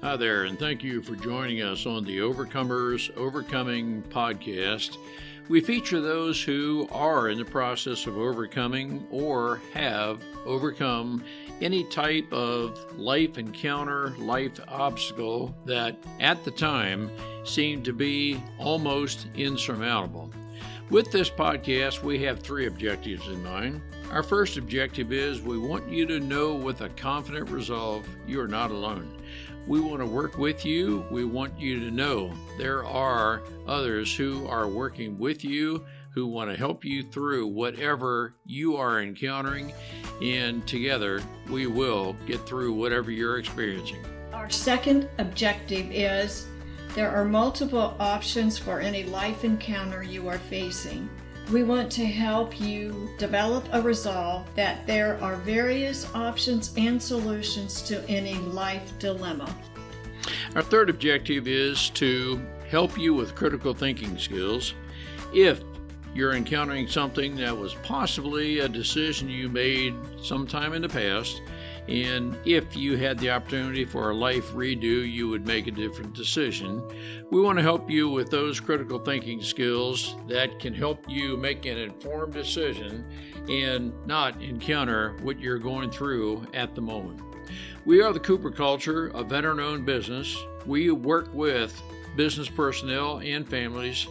Hi there, and thank you for joining us on the Overcomers Overcoming podcast. We feature those who are in the process of overcoming or have overcome any type of life encounter, life obstacle that at the time seemed to be almost insurmountable. With this podcast, we have three objectives in mind. Our first objective is we want you to know with a confident resolve you are not alone. We want to work with you. We want you to know there are others who are working with you, who want to help you through whatever you are encountering, and together we will get through whatever you're experiencing. Our second objective is there are multiple options for any life encounter you are facing. We want to help you develop a resolve that there are various options and solutions to any life dilemma. Our third objective is to help you with critical thinking skills. If you're encountering something that was possibly a decision you made sometime in the past, and if you had the opportunity for a life redo, you would make a different decision. We want to help you with those critical thinking skills that can help you make an informed decision and not encounter what you're going through at the moment. We are the Cooper Culture, a veteran-owned business. We work with business personnel and families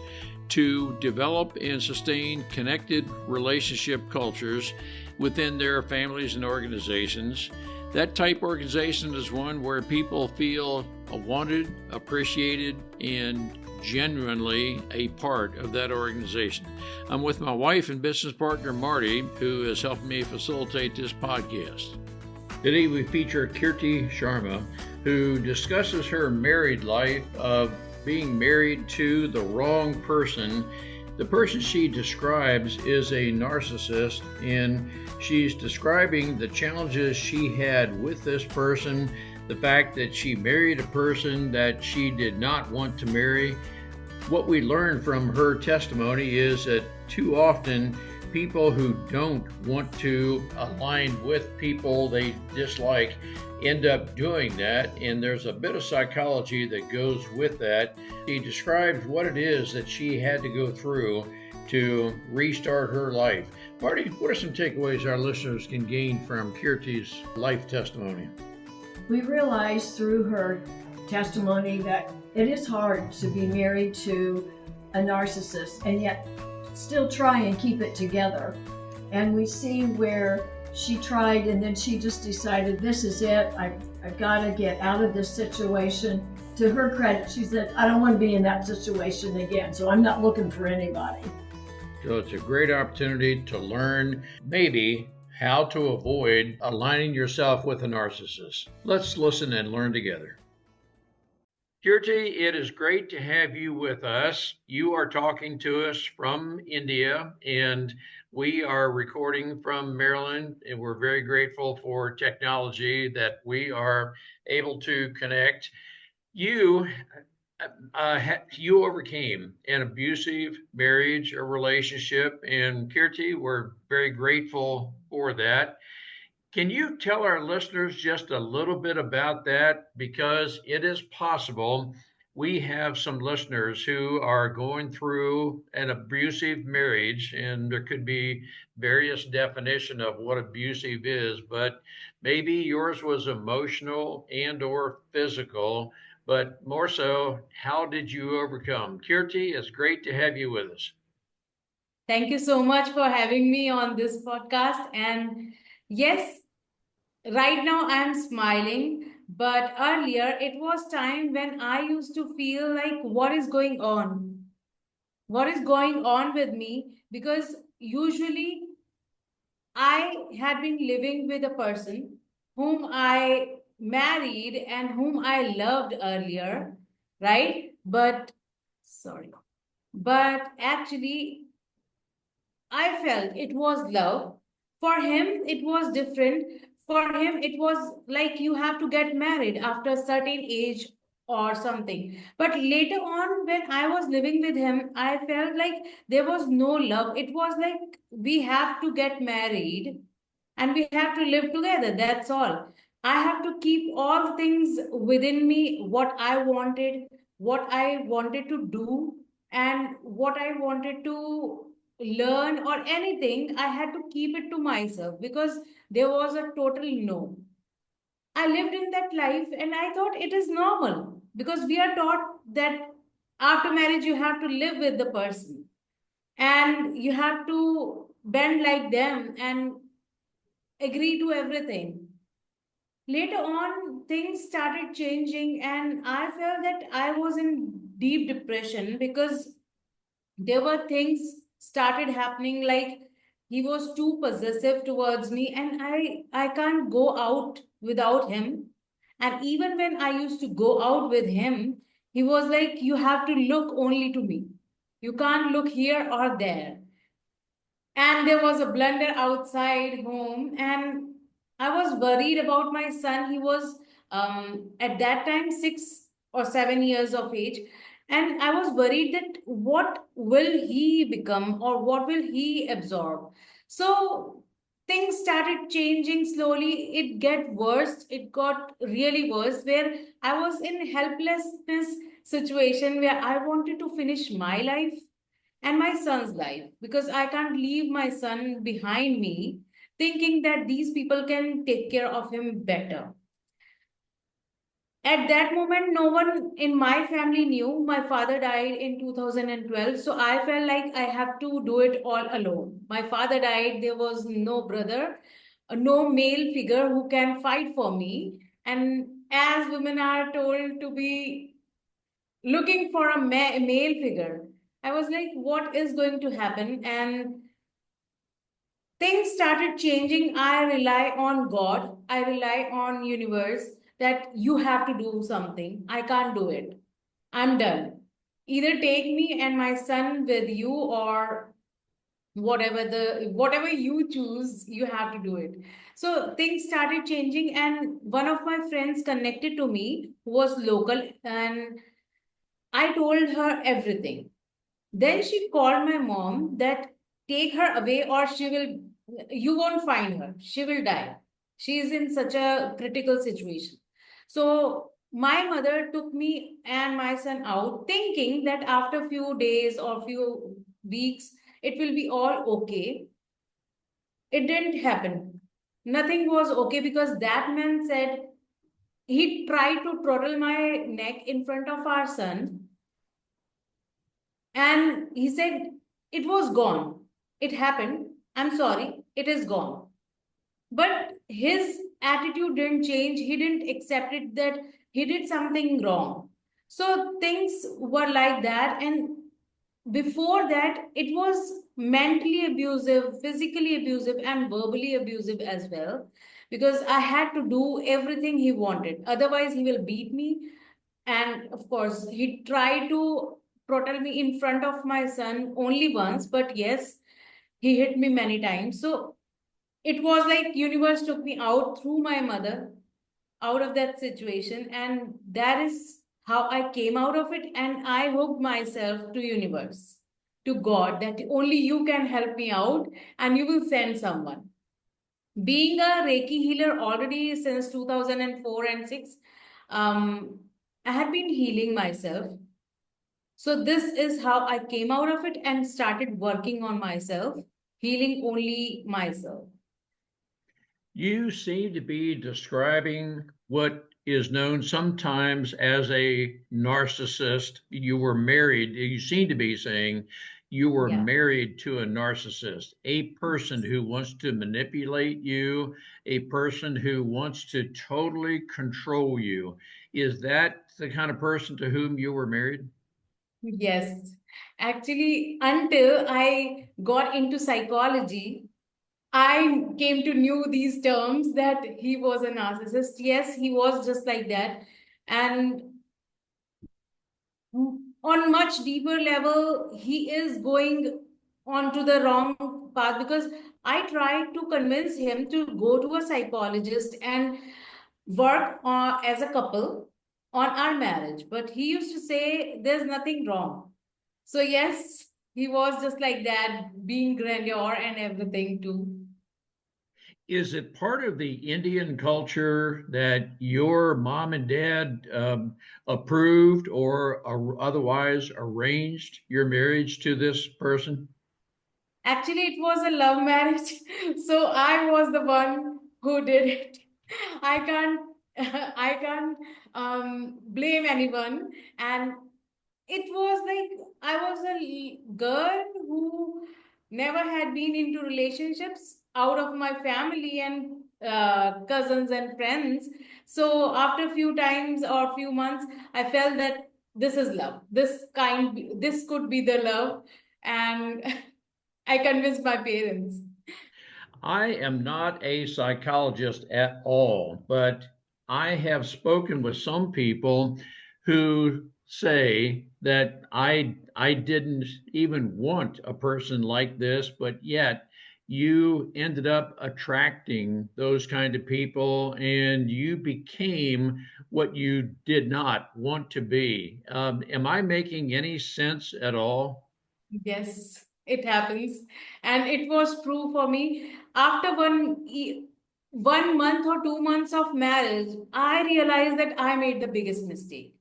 to develop and sustain connected relationship cultures within their families and organizations. That type organization is one where people feel wanted, appreciated, and genuinely a part of that organization. I'm with my wife and business partner, Marty, who has helped me facilitate this podcast. Today we feature Kirtti Sharrma, who discusses her married life of being married to the wrong person. The person she describes is a narcissist, and she's describing the challenges she had with this person, the fact that she married a person that she did not want to marry. What we learned from her testimony is that too often people who don't want to align with people they dislike end up doing that, and there's a bit of psychology that goes with that. She describes what it is that she had to go through to restart her life. Marty, what are some takeaways our listeners can gain from Kirtti's life testimony? We realized through her testimony that it is hard to be married to a narcissist and yet still try and keep it together. And we see where she tried and then she just decided, this is it. I've got to get out of this situation. To her credit, she said, I don't want to be in that situation again, so I'm not looking for anybody. So it's a great opportunity to learn maybe how to avoid aligning yourself with a narcissist. Let's listen and learn together. Kirtti, it is great to have you with us. You are talking to us from India, and we are recording from Maryland, and we're very grateful for technology that we are able to connect. You overcame an abusive marriage or relationship, and Kirtti, we're very grateful for that. Can you tell our listeners just a little bit about that? Because it is possible we have some listeners who are going through an abusive marriage, and there could be various definition of what abusive is, but maybe yours was emotional and or physical, but more so, how did you overcome? Kirtti, it's great to have you with us. Thank you so much for having me on this podcast. And yes, right now I'm smiling, but earlier it was time when I used to feel like, what is going on? What is going on with me? Because usually I had been living with a person whom I married and whom I loved earlier, right? But actually, I felt it was love. For him, it was different. For him, it was like you have to get married after a certain age or something. But later on, when I was living with him, I felt like there was no love. It was like we have to get married and we have to live together. That's all. I have to keep all things within me, what I wanted to do, and what I wanted to learn or anything. I had to keep it to myself because there was a total no. I lived in that life and I thought it is normal because we are taught that after marriage you have to live with the person and you have to bend like them and agree to everything. Later on, things started changing, and I felt that I was in deep depression because there were things started happening like he was too possessive towards me, and I can't go out without him. And even when I used to go out with him, he was like, you have to look only to me. You can't look here or there. And there was a blunder outside home, and I was worried about my son. He was at that time 6 or 7 years of age, and I was worried that what will he become or what will he absorb. So things started changing slowly. It got really worse, where I was in helplessness situation where I wanted to finish my life and my son's life because I can't leave my son behind me thinking that these people can take care of him better. At that moment, no one in my family knew. My father died in 2012, so I felt like I have to do it all alone. My father died, there was no brother, no male figure who can fight for me. And as women are told to be looking for a male figure, I was like, what is going to happen? And things started changing. I rely on God, I rely on universe that you have to do something. I can't do it. I'm done. Either take me and my son with you, or whatever you choose, you have to do it. So things started changing, and one of my friends connected to me who was local, and I told her everything. Then she called my mom that take her away or you won't find her. She will die. She is in such a critical situation. So my mother took me and my son out thinking that after few days or few weeks, it will be all okay. It didn't happen. Nothing was okay because that man said he tried to throttle my neck in front of our son, and he said, it was gone. It happened. I'm sorry. It is gone. But his attitude didn't change. He didn't accept it that he did something wrong. So things were like that. And before that, it was mentally abusive, physically abusive, and verbally abusive as well. Because I had to do everything he wanted. Otherwise, he will beat me. And of course, he tried to throttle me in front of my son only once, but yes, he hit me many times. So it was like universe took me out through my mother out of that situation, and that is how I came out of it. And I hooked myself to universe, to God, that only you can help me out, and you will send someone. Being a Reiki healer already since 2004 and 6, um, I had been healing myself. So this is how I came out of it and started working on myself, healing only myself. You seem to be describing what is known sometimes as a narcissist. You were married, you seem to be saying you were Yeah. married to a narcissist, a person who wants to manipulate you, a person who wants to totally control you. Is that the kind of person to whom you were married? Yes. Actually, until I got into psychology, I came to know these terms that he was a narcissist. Yes, he was just like that. And on much deeper level, he is going onto the wrong path because I tried to convince him to go to a psychologist and work as a couple on our marriage. But he used to say there's nothing wrong. So yes, he was just like that, being grandeur and everything too. Is it part of the Indian culture that your mom and dad approved or otherwise arranged your marriage to this person? Actually, it was a love marriage, so I was the one who did it. I can't, I can't blame anyone. And it was like I was a girl who never had been into relationships out of my family and cousins and friends. So after a few times or few months, I felt that this is love. This could be the love, and I convinced my parents. I am not a psychologist at all, but I have spoken with some people who say that I didn't even want a person like this, but yet you ended up attracting those kind of people and you became what you did not want to be. Am I making any sense at all? Yes, it happens. And it was true for me. After 1 month or 2 months of marriage, I realized that I made the biggest mistake.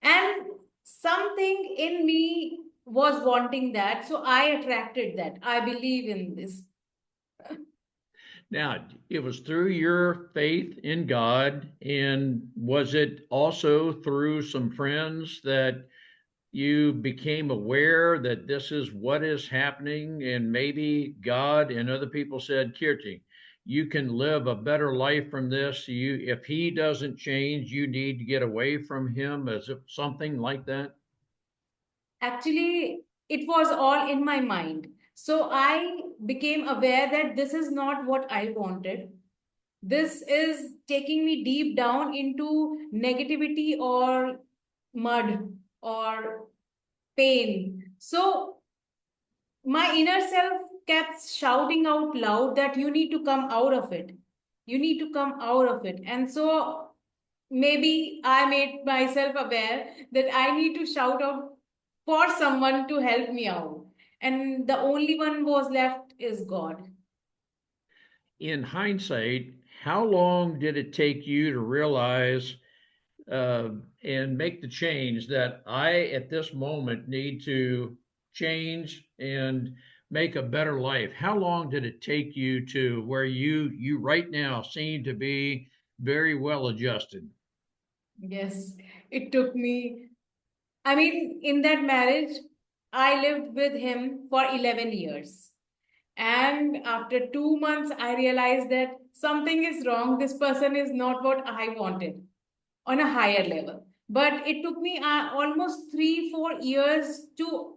And something in me was wanting that. So I attracted that. I believe in this. Now, it was through your faith in God, and was it also through some friends that you became aware that this is what is happening, and maybe God and other people said, Kirti, you can live a better life from this. If he doesn't change, you need to get away from him, as if something like that? Actually, it was all in my mind. So I became aware that this is not what I wanted. This is taking me deep down into negativity or mud or pain. So my inner self kept shouting out loud that you need to come out of it. You need to come out of it. And so maybe I made myself aware that I need to shout out for someone to help me out. And the only one was left is God. In hindsight, how long did it take you to realize uh, and make the change that I, at this moment, need to change and make a better life? How long did it take you to where you right now seem to be very well adjusted? Yes, it took me. I mean, in that marriage, I lived with him for 11 years. And after 2 months, I realized that something is wrong. This person is not what I wanted on a higher level. But it took me almost 3, 4 years to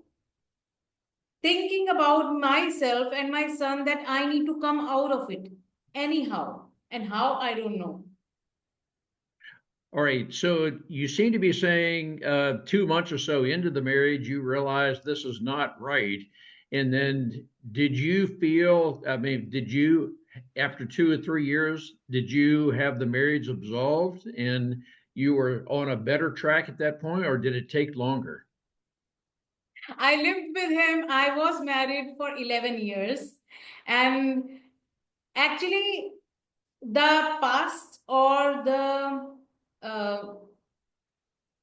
thinking about myself and my son that I need to come out of it anyhow. And how, I don't know. All right, so you seem to be saying 2 months or so into the marriage, you realize this is not right. And then did you feel, I mean, did you, after 2 or 3 years, did you have the marriage absolved and you were on a better track at that point, or did it take longer? I lived with him. I was married for 11 years. And actually, the past or the uh,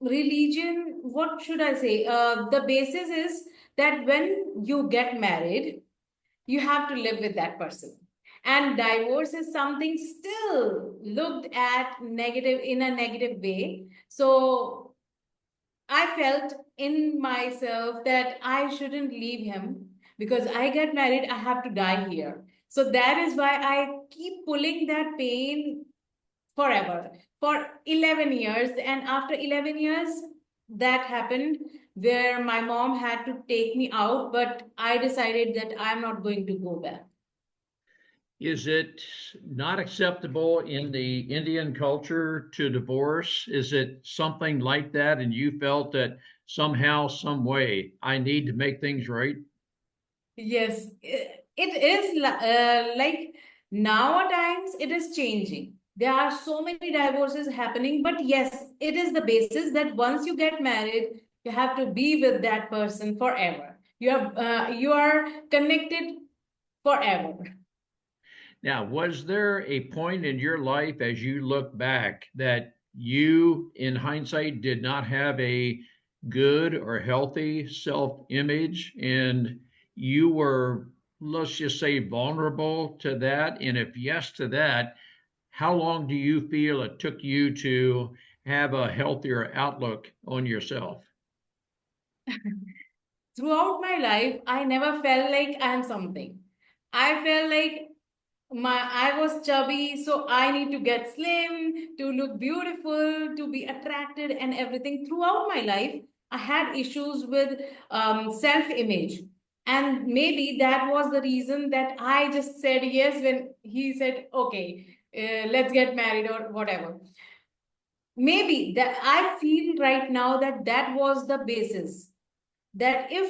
religion, what should I say? The basis is that when you get married, you have to live with that person. And divorce is something still looked at negative in a negative way. So I felt in myself that I shouldn't leave him because I get married, I have to die here. So that is why I keep pulling that pain forever for 11 years. And after 11 years, that happened where my mom had to take me out, but I decided that I'm not going to go back. Is it not acceptable in the Indian culture to divorce? Is it something like that? And you felt that somehow, some way, I need to make things right? Yes, it is like nowadays it is changing. There are so many divorces happening, but yes, it is the basis that once you get married, you have to be with that person forever. You are connected forever. Now, was there a point in your life as you look back that you, in hindsight, did not have a good or healthy self image and you were, let's just say, vulnerable to that? And if yes to that, how long do you feel it took you to have a healthier outlook on yourself? Throughout my life, I never felt like I am something. I felt like I was chubby, so I need to get slim to look beautiful, to be attracted, and everything. Throughout my life, I had issues with self-image, and maybe that was the reason that I just said yes when he said, "Okay, let's get married" or whatever. Maybe that I feel right now that that was the basis. That if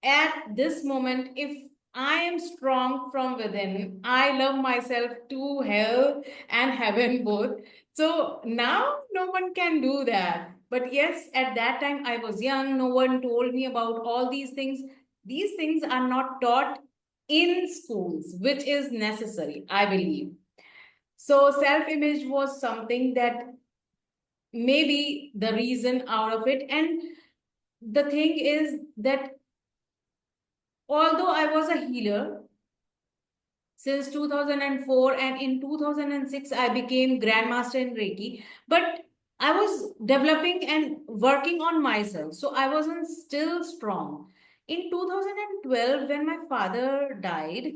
at this moment, if I am strong from within, I love myself to hell and heaven both. So now no one can do that. But yes, at that time I was young, no one told me about all these things. These things are not taught in schools, which is necessary, I believe. So self image was something that maybe the reason out of it. And the thing is that although I was a healer since 2004 and in 2006 I became grandmaster in Reiki, but I was developing and working on myself, so I wasn't still strong. In 2012, when my father died,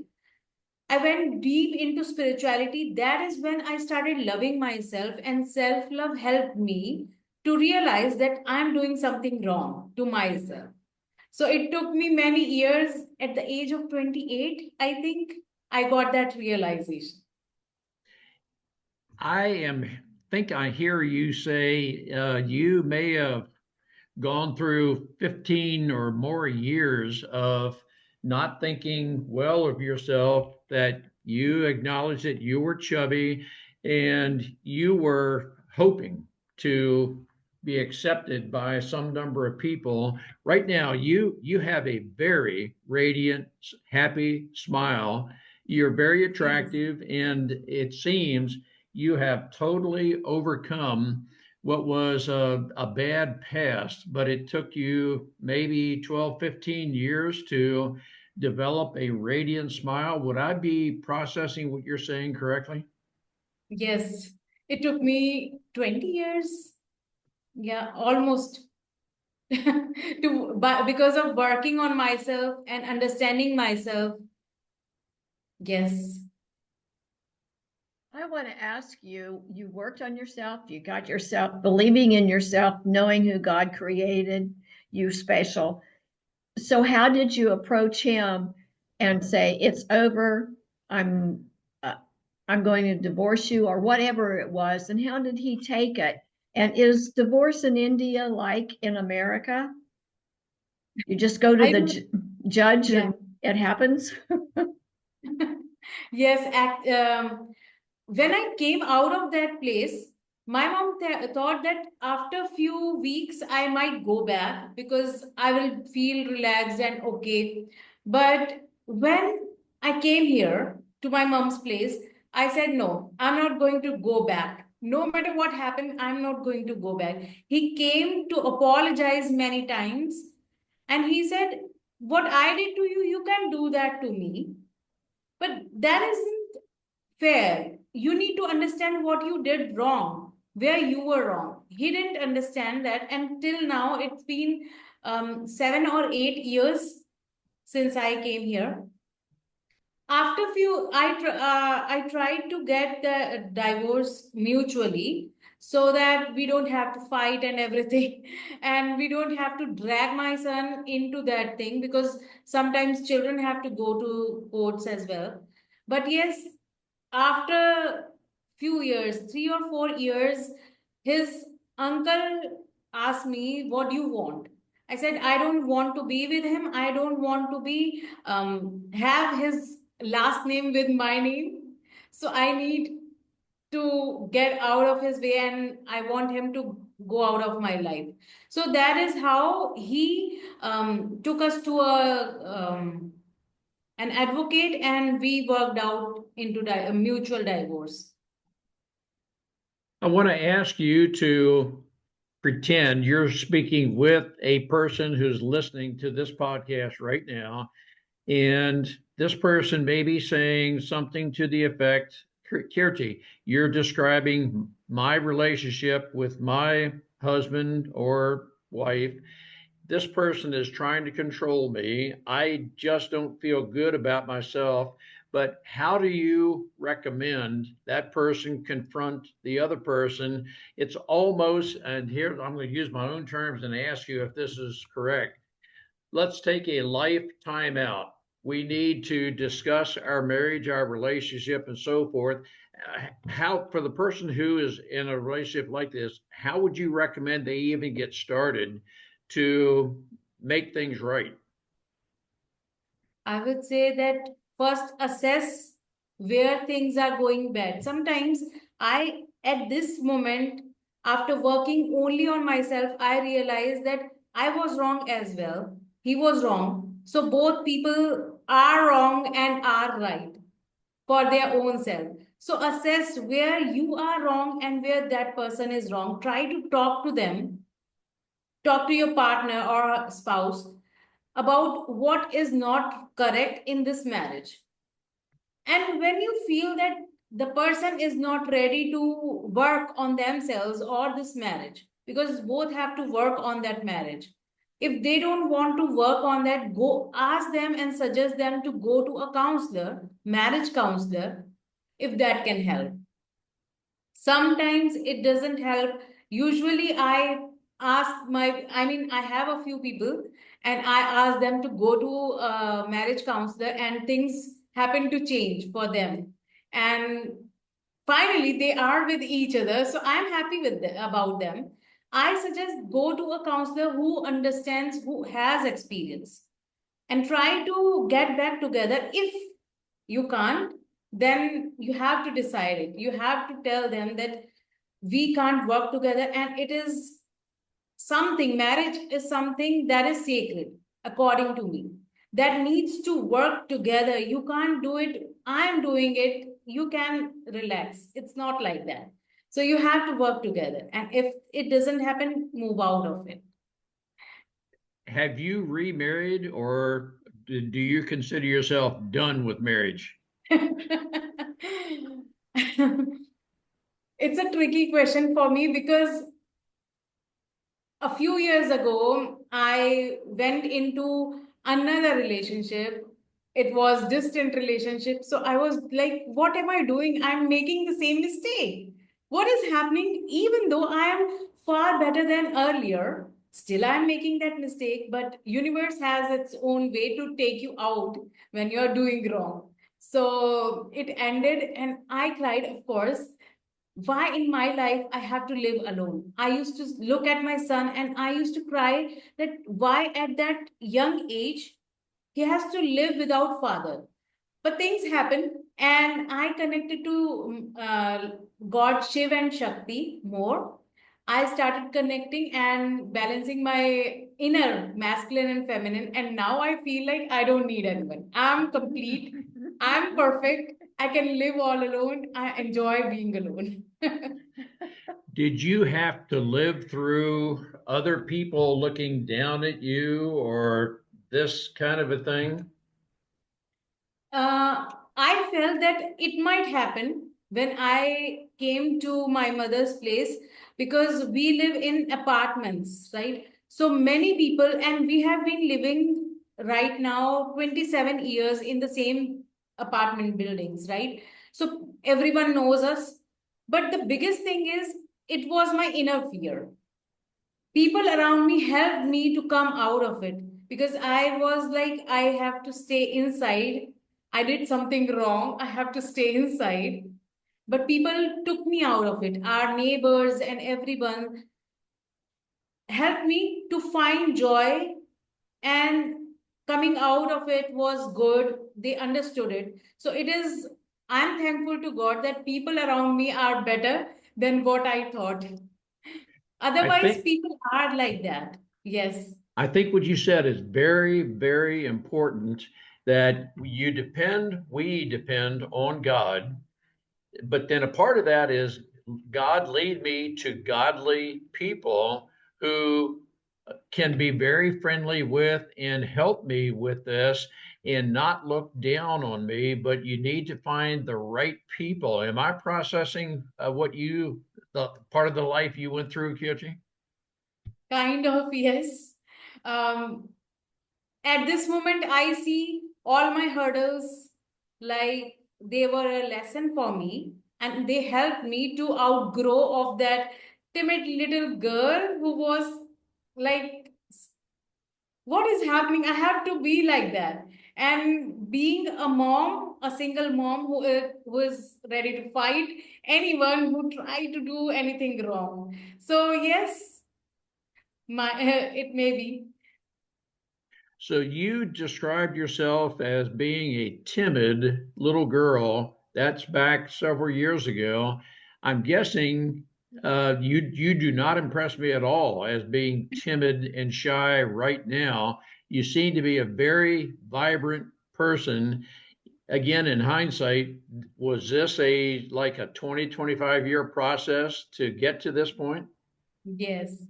I went deep into spirituality. That is when I started loving myself, and self love helped me to realize that I'm doing something wrong to myself. So it took me many years. At the age of 28, I think I got that realization. Think I hear you say you may have gone through 15 or more years of not thinking well of yourself, that you acknowledged that you were chubby and you were hoping to be accepted by some number of people. Right now, you have a very radiant, happy smile. You're very Yes. attractive, and it seems you have totally overcome what was a bad past, but it took you maybe 12, 15 years to develop a radiant smile. Would I be processing what you're saying correctly? Yes. It took me 20 years. Yeah, almost. But because of working on myself and understanding myself. Yes. I want to ask you, you worked on yourself, you got yourself believing in yourself, knowing who God created you special. So how did you approach him and say, it's over, I'm uh, I'm going to divorce you, or whatever it was, and how did he take it? And is divorce in India like in America? You just go to I the would, judge yeah. and it happens? Yes, when I came out of that place, my mom thought that after a few weeks I might go back because I will feel relaxed and okay. But when I came here to my mom's place, I said, no, I'm not going to go back. No matter what happened, I'm not going to go back. He came to apologize many times and he said, what I did to you, you can do that to me. But that isn't fair. You need to understand what you did wrong, where you were wrong. He didn't understand that. And till now, it's been 7 or 8 years since I came here. After few, I tried to get the divorce mutually so that we don't have to fight and everything, and we don't have to drag my son into that thing because sometimes children have to go to courts as well. But yes, after few years, 3 or 4 years, his uncle asked me, what do you want? I said, I don't want to be with him. I don't want to be have his last name with my name. So I need to get out of his way and I want him to go out of my life. So that is how he took us to an advocate and we worked out into a mutual divorce. I want to ask you to pretend you're speaking with a person who's listening to this podcast right now, and this person may be saying something to the effect, Kirti, you're describing my relationship with my husband or wife. This person is trying to control me. I just don't feel good about myself. But how do you recommend that person confront the other person? It's almost, and here I'm going to use my own terms and ask you if this is correct. Let's take a life time out. We need to discuss our marriage, our relationship, and so forth. How, for the person who is in a relationship like this, how would you recommend they even get started to make things right? I would say that first assess where things are going bad. Sometimes at this moment, after working only on myself, I realized that I was wrong as well. He was wrong. So both people are wrong and are right for their own self. So assess where you are wrong and where that person is wrong. Try to talk to them, talk to your partner or spouse about what is not correct in this marriage. And when you feel that the person is not ready to work on themselves or this marriage, because both have to work on that marriage. If they don't want to work on that, go ask them and suggest them to go to a counselor, marriage counselor, if that can help. Sometimes it doesn't help. Usually I have a few people and I ask them to go to a marriage counselor and things happen to change for them. And finally they are with each other. So I'm happy about them. I suggest go to a counselor who understands, who has experience, and try to get back together. If you can't, then you have to decide it. You have to tell them that we can't work together, and it is something, marriage is something that is sacred, according to me, that needs to work together. You can't do it, I'm doing it, you can relax. It's not like that. So you have to work together, and if it doesn't happen, move out of it. Have you remarried, or do you consider yourself done with marriage? It's a tricky question for me because a few years ago, I went into another relationship. It was distant relationship. So I was like, what am I doing? I'm making the same mistake. What is happening? Even though I am far better than earlier, still I'm making that mistake. But universe has its own way to take you out when you're doing wrong. So it ended and I cried, of course. Why in my life I have to live alone? I used to look at my son and I used to cry that why at that young age he has to live without father. But things happen, and I connected to God, Shiv, and Shakti more. I started connecting and balancing my inner masculine and feminine, and now I feel like I don't need anyone. I'm complete. I'm perfect. I can live all alone. I enjoy being alone. Did you have to live through other people looking down at you or this kind of a thing? I felt that it might happen when I came to my mother's place because we live in apartments, right? So many people, and we have been living right now 27 years in the same apartment buildings, right? So everyone knows us. But the biggest thing is, it was my inner fear. People around me helped me to come out of it because I was like, I have to stay inside. I did something wrong. I have to stay inside. But people took me out of it. Our neighbors and everyone helped me to find joy, and coming out of it was good. They understood it. So it is, I'm thankful to God that people around me are better than what I thought. I Otherwise, think people are like that. Yes. I think what you said is very, very important. that we depend on God. But then a part of that is God lead me to godly people who can be very friendly with and help me with this and not look down on me, but you need to find the right people. Am I processing the part of the life you went through, Kirti? Kind of, yes. Um, at this moment, I see all my hurdles like they were a lesson for me, and they helped me to outgrow of that timid little girl who was like, what is happening? I have to be like that. And being a mom, a single mom who is ready to fight anyone who try to do anything wrong. So yes, my it may be. So you described yourself as being a timid little girl. That's back several years ago. I'm guessing you do not impress me at all as being timid and shy right now. You seem to be a very vibrant person. Again, in hindsight, was this like a 20, 25-year process to get to this point? Yes,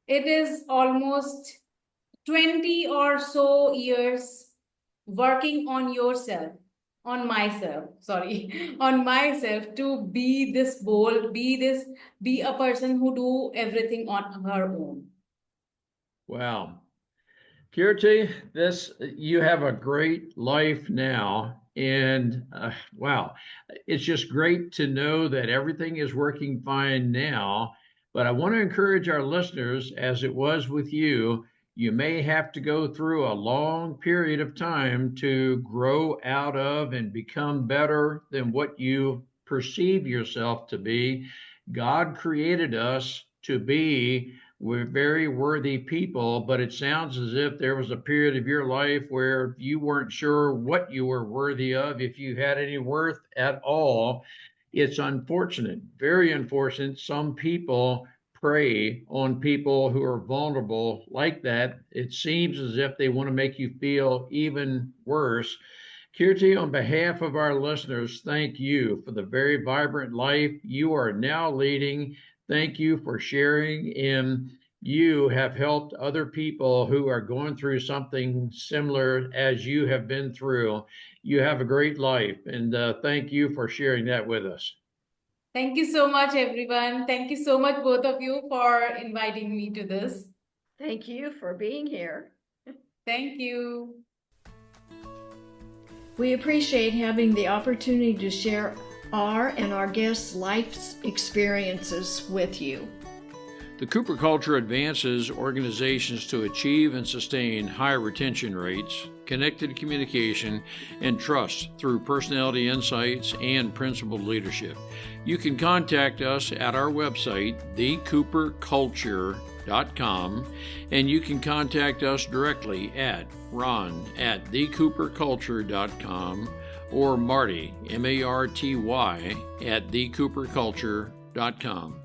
it is almost 20 or so years working on yourself, on myself, sorry, on myself to be this bold, be a person who do everything on her own. Wow. Kirti, you have a great life now, and wow, it's just great to know that everything is working fine now. But I want to encourage our listeners, as it was with you, you may have to go through a long period of time to grow out of and become better than what you perceive yourself to be. God created us to be we're very worthy people, but it sounds as if there was a period of your life where you weren't sure what you were worthy of, if you had any worth at all. It's unfortunate, very unfortunate. Some people prey on people who are vulnerable like that. It seems as if they want to make you feel even worse. Kirti, on behalf of our listeners, thank you for the very vibrant life you are now leading. Thank you for sharing, and you have helped other people who are going through something similar as you have been through. You have a great life, and thank you for sharing that with us. Thank you so much, everyone. Thank you so much, both of you, for inviting me to this. Thank you for being here. Thank you. We appreciate having the opportunity to share our and our guests' life experiences with you. The Cooper Culture advances organizations to achieve and sustain high retention rates, connected communication, and trust through personality insights and principled leadership. You can contact us at our website, thecooperculture.com, and you can contact us directly at ron@thecooperculture.com or Marty, Marty, at thecooperculture.com.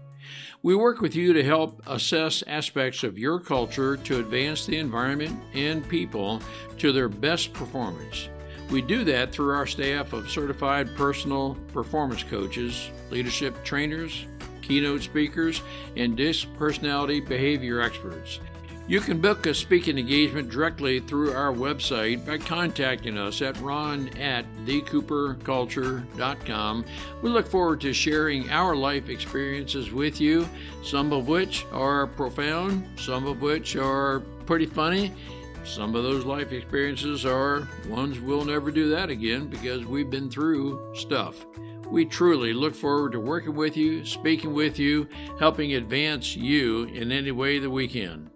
We work with you to help assess aspects of your culture to advance the environment and people to their best performance. We do that through our staff of certified personal performance coaches, leadership trainers, keynote speakers, and DISC personality behavior experts. You can book a speaking engagement directly through our website by contacting us at ron@thecooperculture.com. We look forward to sharing our life experiences with you, some of which are profound, some of which are pretty funny. Some of those life experiences are ones we'll never do that again because we've been through stuff. We truly look forward to working with you, speaking with you, helping advance you in any way that we can.